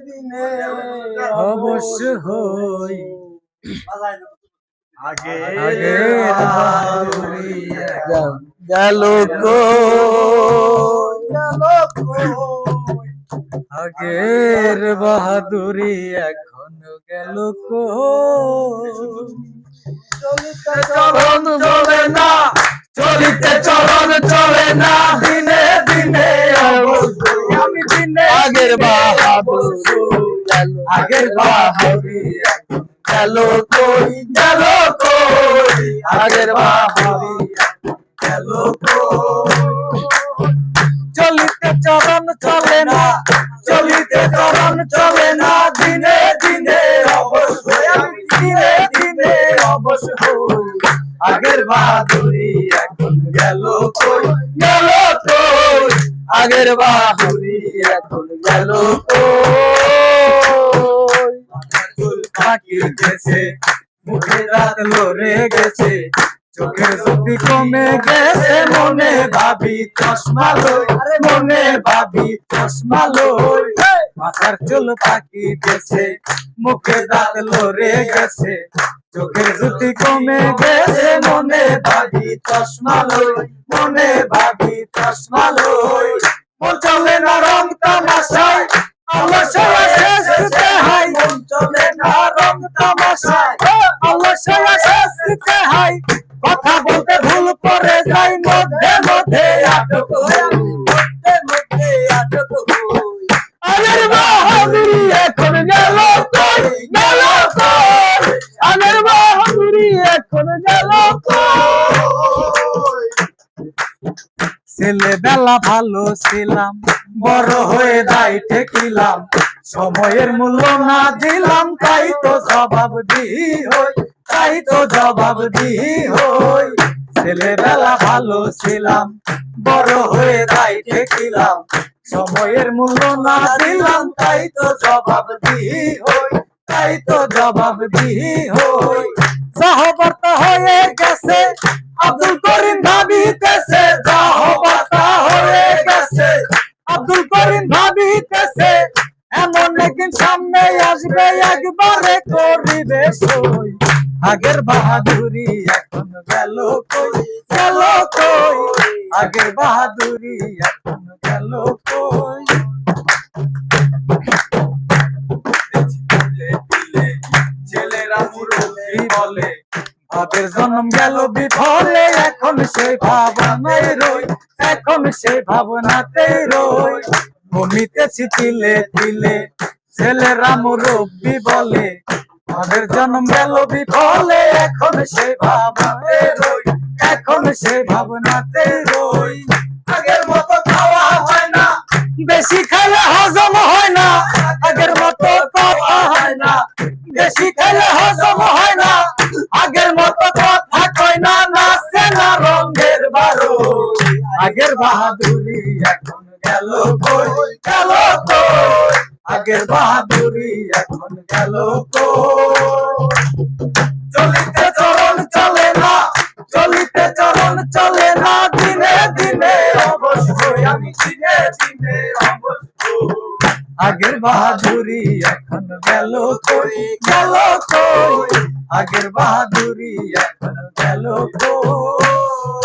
দিনে অবশ্য হই আগে বাহাদুরি গেল আগের বাহাদুরি এখন গেল চলিতে চরণ চলে না চলিতে চরণ চলে না দিনে দিনে আমি দিনে আগের বাহাদুরি আগের বাহাদুরি গেল কই আগের বাহাদুরি গেল চলিতে চরণ চলে না চলিতে চরণ চলে না দিনে দিনে অবশ্যই আমি দিনে দিনে অবশ্যই আগের বাহাদুরি এখন গেল কই আগের বাহাদুরি এখন গেল কই পাখি গেছে মুখে রাত লড়ে গেছে চোখের জ্যোতি কমে গেছে মনে ভাবি চশমা লই মনে ভাবি চশমা লই মাথার চুল পাকি গেছে মুখে দাঁত লড়ে গেছে চোখের জ্যোতি কমে গেছে মনে ভাবি চশমা লই মনে ভাবি চশমা লই মন চলে না রং তামাশায় আল্লাহ শেষে হাই মন চলে না রং তামাশায় আল্লাহ শেষে হাই কথা বলতে ভুল করে যাই মধ্যে মধ্যে আটক আগের বাহাদুরি এখন গেল কই আগের বাহাদুরি এখন গেল ছেলেবেলা ভালো ছিলাম বড় হয়ে দায় ঠেকিলাম সময়ের মূল্য না দিলাম তাই তো জবাব দিই হই ছেলেবেলা ভালো ছিলাম বড় হয়ে দায় ঠেকিলাম সময়ের মূল্য না দিলাম তাই তো জবাব দিই হই সহবর্তা হয়ে গেছে আব্দুল করিম ভাবিতেছে সহবর্তা হয়ে গেছে আব্দুল করিম ভাবিতেছে এমন একদিন সামনে আসবে একবারে করিবে সই আগের বাহাদুরি এখন গেল কই আগের বাহাদুরি এখন গেল কই ছেলেরা মুরব্বি বলে ভাবের জন্ম গেল বিফলে এখন সেই ভাবনায় রই ঘুমিতেছি তিলে তিলে ছেলেরা মুরব্বি বলে ভাবের জন্ম গেল বিফলে এখন সেই ভাবনাতে রই আগের মতো খাওয়া হয় না বেশি খাইলে হজম হয় না আগের মতো খাওয়া হয় না বেশি খাইলে হজম হয় না আগের মতো কথা কয় না নাচে না রঙের বারো আগের বাহাদুরি এখন গেল কই আগের বাহাদুরি এখন গেল চলিতে চরণ চলে না দিনে দিনে অবশ্যই আমি দিনে দিনে অবশ্যই আগের বাহাদুরি এখন গেল কই আগের বাহাদুরি এখন গেল কই।